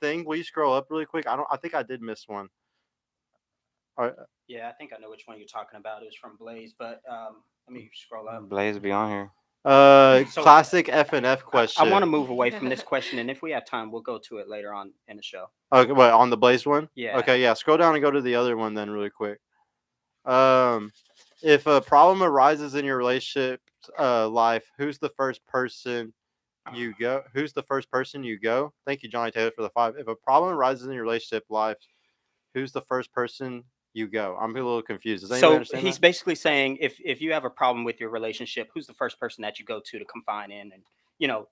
thing? Will you scroll up really quick? I think I did miss one. All right. Yeah, I think I know which one you're talking about. It was from Blaze, but let me scroll up. Blaze be on here. So Classic F and F I want to question. move away from this question, and if we have time, we'll go to it later on in the show. Okay, what on the Blaze one? Yeah. Okay, yeah. Scroll down and go to the other one then, really quick. Um, if a problem arises in your relationship life, who's the first person you go? Who's the first person you go? Thank you, Johnny Taylor, for the 5. If a problem arises in your relationship life, who's the first person you go? I'm a little confused. Does anybody So understand he's that? basically saying if you have a problem with your relationship, who's the first person that you go to confine in and you know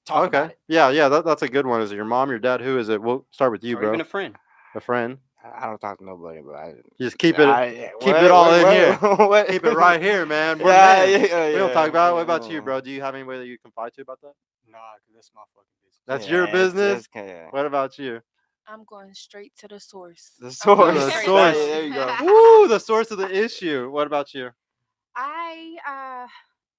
talk about Okay. it, Yeah. That's a good one. Is it your mom, your dad? Who is it? We'll start with you, or even bro. a friend? A friend. I don't talk to nobody, but Just keep it what, all in what, here. what? Keep it right here, man. We're Yeah, men. yeah, We don't talk about it. What yeah. about you, bro? Do you have anybody that you confide to about that? Nah, cause that's my fucking business. That's your Yeah, business. yeah. What about you? I'm going straight to the source. The I'm going source. The straight source. to There you go. Woo, the source of the issue. What about you?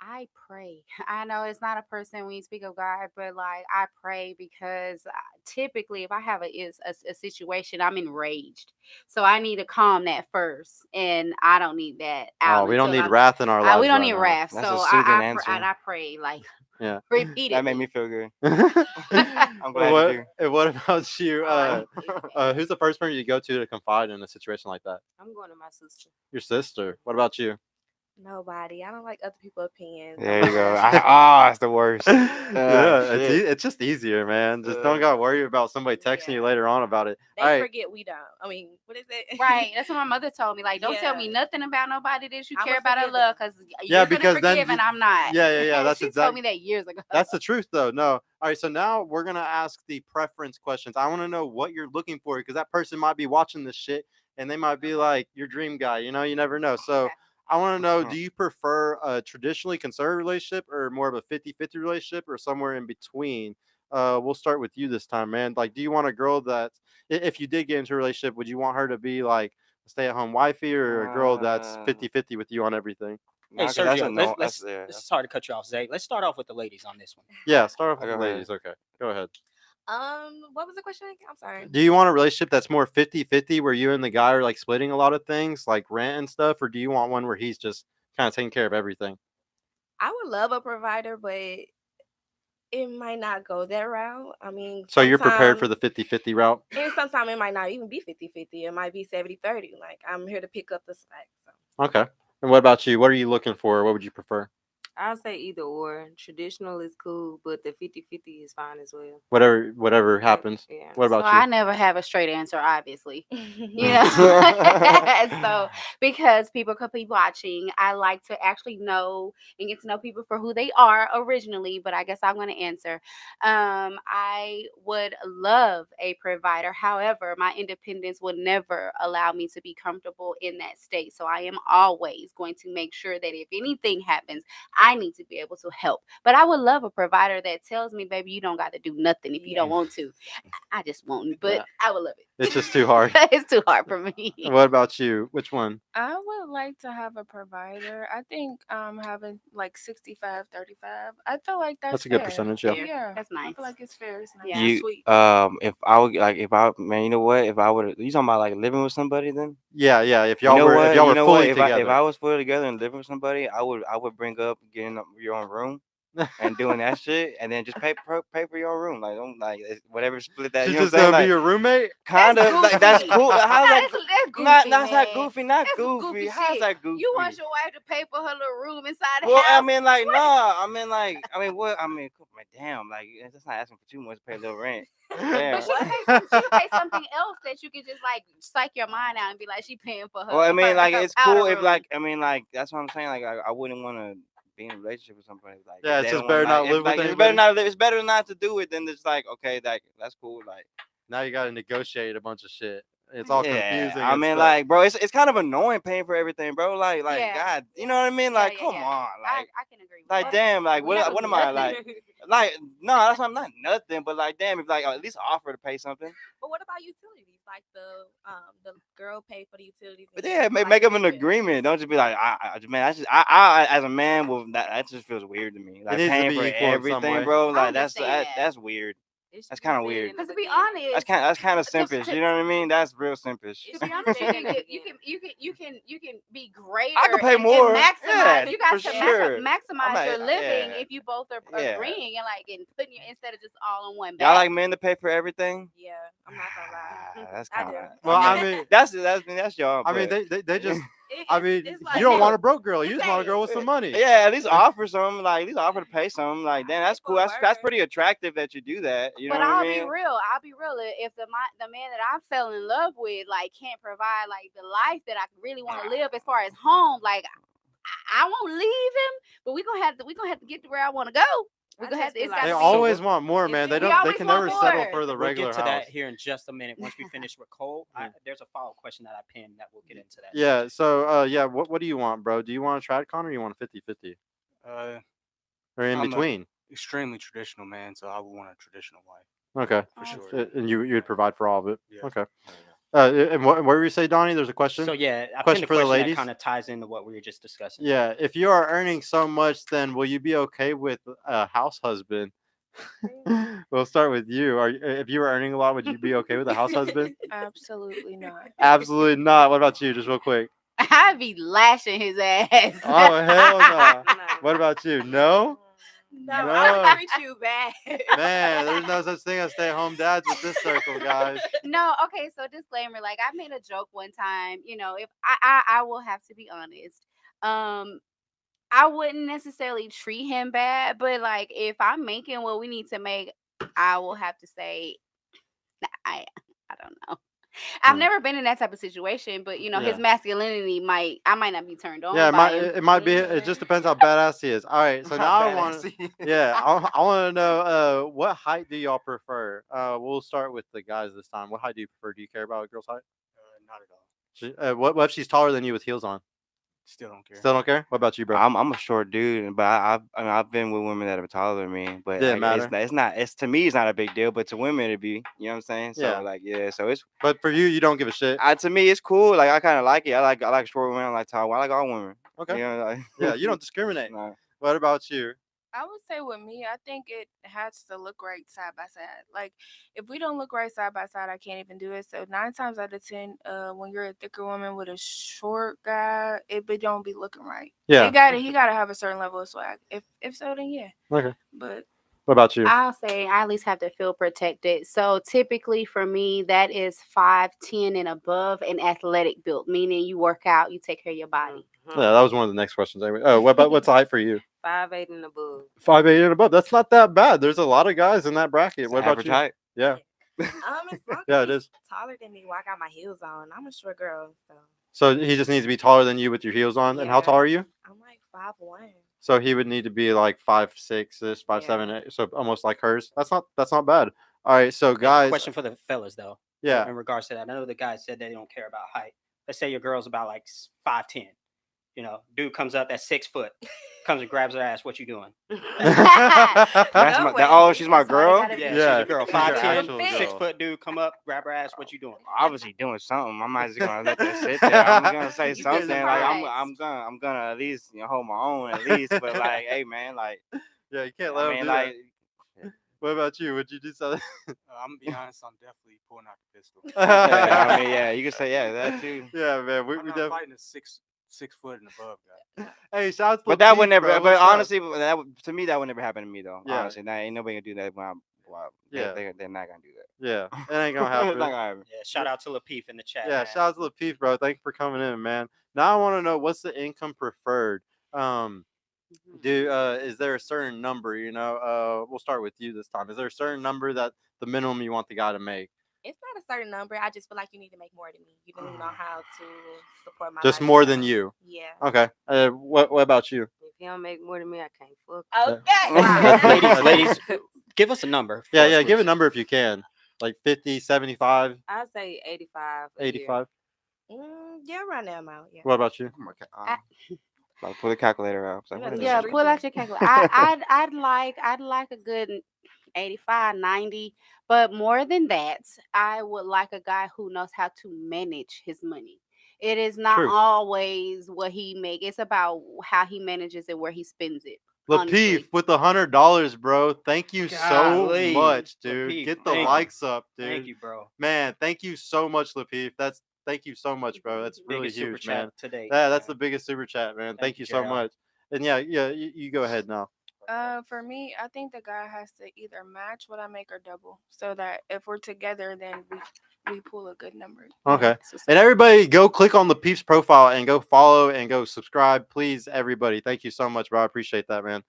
I pray. I know it's not a person when you speak of God, but like I pray because typically if I have a situation, I'm enraged, so I need to calm that first, and I don't need that Oh, out we don't until need wrath in our lives. we don't right need now. wrath. That's So a soothing I answer. and I pray like Yeah. That made repeatedly. me feel good. what? I'm glad you do. What about you? Amen. Who's the first person you go to confide in a situation like that? I'm going to my sister. Your sister. What about you? Nobody. I don't like other people's opinions. There you go. It's the worst. Yeah, Shit. it's just easier, man. Just don't gotta worry about somebody texting you Yeah. later on about it. They All right. forget we don't. I mean, what is it? Right, that's what my mother told me. Like, don't tell me Yeah. nothing about nobody that you I'ma care about or forgive love, them. because Yeah, you're because gonna then forgive you- and I'm not. Yeah. That's She exactly. told me that years ago. That's the truth, though. No. All right. So now we're gonna ask the preference questions. I want to know what you're looking for because that person might be watching this shit and they might be like your dream guy. You never know. So Okay. I want to know: do you prefer a traditionally conservative relationship or more of a 50-50 relationship or somewhere in between? We'll start with you this time, man. Like, do you want a girl that, if you did get into a relationship, would you want her to be like a stay-at-home wifey or a girl that's 50-50 with you on everything? Hey, Nah, 'cause that's a Sergio, no. let's. This is hard to cut you off, Zay. Let's start off with the ladies on this one. Yeah, start off with Go the ahead. ladies. Okay, go ahead. What was the question again? I'm sorry. Do you want a relationship that's more 50-50 where you and the guy are like splitting a lot of things like rent and stuff, or do you want one where he's just kind of taking care of everything? I would love a provider, but it might not go that route. I mean, So you're prepared for sometime- the 50-50 route? and sometimes it might not even be 50-50. It might be 70-30. Like, I'm here to pick up the slack. So. Okay. And what about you? What are you looking for? What would you prefer? I'll say either or. Traditional is cool, but the 50-50 is fine as well. Whatever happens. Yeah. What So about I you? never have a straight answer, obviously. You know, so because people could be watching, I like to actually know and get to know people for who they are originally. But I guess I'm going to answer. I would love a provider. However, my independence would never allow me to be comfortable in that state. So I am always going to make sure that if anything happens, I need to be able to help. But I would love a provider that tells me, baby, you don't got to do nothing if you don't want to. I just won't, but Yeah. I would love it. It's just too hard. It's too hard for me. What about you? Which one? I would like to have a provider. I think having like 65-35. I feel like That's a good fair. percentage, yeah. Fair. Yeah. That's I nice. feel like it's fair. It's nice. Yeah. You Sweet. man, you know what? If I would, you talking about like living with somebody then? Yeah. If You y'all know were what? if y'all You were know fully what? together. If I was fully together and living with somebody, I would bring up getting your own room and doing that shit, and then just pay for your own room. Like, don't like whatever split that. She's You know just what I'm saying? gonna be Like, your roommate? kind of like that's goofy. cool. How's that? That's goofy, Not not man. goofy. Not That's some goofy. goofy How's shit. that goofy? You want your wife to pay for her little room inside the Well, house? I mean, like, no, I mean, what? I mean, damn, like, that's not asking for too much to pay a little rent. Damn. But she pay something else that you can just like psych your mind out and be like, she paying for her. Well, I mean, like, her it's powder cool if, room. like, I mean, like, that's what I'm saying. Like, I wouldn't want to be in a relationship with somebody. Like, Yeah, if it's they just don't better wanna, not like, live if, with like, it's anybody. better not. It's better not to do it than just like, okay, like, that's cool. Like, Now you gotta negotiate a bunch of shit. It's all yeah, confusing. I and mean, stuff. like, bro, it's kind of annoying paying for everything, bro. Like, Yeah. God, you know what I mean? Yeah, Like, yeah, come yeah. on, like. I can agree with Like, that. damn, like, Never what am I, nothing. like, no, that's not nothing, but, like, damn, if, like, at least offer to pay something. But what about utilities? Like the girl pay for the utilities. But and yeah, like make up the an bill. agreement. Don't just be like, man, that's just, I as a man, will that just feels weird to me. Like, needs to paying be for equal in some way. everything, bro. I Like, understand that. that's weird. It should That's be kinda said weird. in the Because to be beginning. honest, That's kind of to- simpish. to- You know what I mean? That's real simpish. to be honest, you can be greater. I can pay and more. maximize. Yeah, You guys for can sure. maximize I'm your like, living yeah. if you both are Yeah. agreeing and like and putting you instead of just all in one Y'all bag. like men to pay for everything? Yeah, I'm not gonna lie. That's I kind of. do. Well, I mean, that's y'all. I mean, but- they just. It- I it's- mean, it's you like, don't look, want a broke girl. You you just want a say- girl with some money. Yeah, at least offer some. Like, at least offer to pay some. Like, damn, that's pay cool. for a That's burger. pretty attractive that you do that. You know But what I'll I mean? be real. I'll be real. If the man that I fell in love with like can't provide like the life that I really want to live as far as home, like I won't leave him. But we gonna have to get to where I want to go. We I gonna have just to. feel It's like- They gotta always be. want more, if man. they- They we don't. They always can want never settle more. for the We'll regular get to house. that here in just a minute. Once we finish with Cole, there's a follow-up question that I pinned that we'll get into that. Yeah. So, yeah. What do you want, bro? Do you want a TradCon or you want a 50-50? Or in I'm a- between? extremely traditional man, so I would want a traditional wife Okay. for sure. And you would provide for all of it. Yeah. Okay. And what were you say, Donnie? There's a question. So yeah, I Question pinned a for the question ladies? that kind of ties into what we were just discussing. Yeah. If you are earning so much, then will you be okay with a house husband? We'll start with you. If you were earning a lot, would you be okay with a house husband? Absolutely not. Absolutely not. What about you? Just real quick. I'd be lashing his ass. Oh hell no. No. What about you? No. No, No. I treat you bad. Man, there's no such thing as stay-at-home dads with this circle, guys. No, okay, so disclaimer, like I made a joke one time, if I will have to be honest. I wouldn't necessarily treat him bad, but like if I'm making what we need to make, I will have to say I don't know. I've Hmm. never been in that type of situation, but Yeah. his masculinity I might not be turned on Yeah, it by might. him. It might be. It just depends how badass he is. All right. So now I want. Badass. Yeah, I want to know what height do y'all prefer? We'll start with the guys this time. What height do you prefer? Do you care about a girl's height? Not at all. What if she's taller than you with heels on? Still don't care. Still don't care? What about you, bro? I'm a short dude, but I've been with women that are taller than me. But Didn't like, matter. it's not. It's to me, it's not a big deal. But to women, it'd be. You know what I'm saying? So Yeah. So it's. But for you, you don't give a shit. To me, it's cool. Like I kind of like it. I like short women. I like tall. I like all women. Okay. You know, like, Yeah, you don't discriminate. Nah. What about you? I would say with me, I think it has to look right side by side. Like if we don't look right side by side, I can't even do it. So 9 times out of 10, when you're a thicker woman with a short guy, it don't be looking right. Yeah. He gotta have a certain level of swag. If so, then yeah. Okay. But What about you? I'll say I at least have to feel protected. So typically for me, that is 5'10" and above and athletic built, meaning you work out, you take care of your body. Yeah, that was one of the next questions. Anyway. Oh, what's the height for you? 5'8" and above. 5'8" and above. That's not that bad. There's a lot of guys in that bracket. What about Average you? height. Yeah. As long Yeah, as it he's is. taller than me while I got my heels on. I'm a short girl, so So he just needs to be taller than you with your heels on. And how Yeah. tall are you? I'm like 5'1". So he would need to be like 5'6", 5'7", so almost like hers. That's not bad. All right, so Okay, guys, question for the fellas though. yeah, In regards to that, I know the guys said they don't care about height. Let's say your girl's about like 5'10". Dude comes up at 6 foot, comes and grabs her ass. What you doing? That's No my. way. Oh, she's my That's all they girl. gotta Yeah, do. Yeah, she's a girl. she's your 5'10", actual girl. 6 foot dude come up, grab her ass. What you doing? Obviously doing something. I'm not just gonna let that sit there. I'm gonna say You'd be something. Like surprised. I'm gonna at least hold my own at least. But like, hey man, like yeah, you can't let I him mean, do like that. What about you? Would you do something? I'm gonna be honest. I'm definitely pulling out the pistol. yeah, I mean, yeah, you can say that too. Yeah, man, we I'm not definitely. fighting a six foot and above guy. Hey, shout out to But that would Latif, never. bro. But What's up? honestly, to me, that would never happen to me though. Yeah. Honestly, that ain't nobody gonna do that when I'm. Well, Yeah. they're not gonna do that. Yeah, it ain't gonna It's happen. not gonna happen. Yeah, shout out to Latif in the chat. Yeah, man. shout out to Latif, bro. Thank you for coming in, man. Now I want to know what's the income preferred. Is there a certain number? We'll start with you this time. Is there a certain number that the minimum you want the guy to make? It's not a certain number. I just feel like you need to make more than me. You don't know how to support my Just more than lifestyle. you. Yeah. Okay. What about you? If he don't make more than me, I can't fuck. Okay. ladies, give us a number. Yeah, for us, yeah. Give a please. number if you can. Like 50, 75, I say 85. a year. 85. Yeah, around that amount. Yeah. What about you? Like, pull the calculator out. It's like, You what gotta is do Yeah, that? street pull out thing. your calculator. I'd like a good 85, 90, but more than that, I would like a guy who knows how to manage his money. It is not True. always what he make. It's about how he manages it, where he spends it. honestly. Lapeef with $100, bro. Thank you so Golly, much, dude. Lapeef, Get the thank you. likes up, dude. Thank you, bro. Man, thank you so much, Lapeef. Thank you so much, bro. That's really Biggest super huge, chat man. today. Yeah, that's the biggest super chat, man. Thank you you, so JR. much. And yeah, you go ahead now. For me, I think the guy has to either match what I make or double, so that if we're together, then we pull a good number. you know? Okay. So- And everybody go click on the Peeps profile and go follow and go subscribe. Please, everybody. Thank you so much, bro. I appreciate that, man.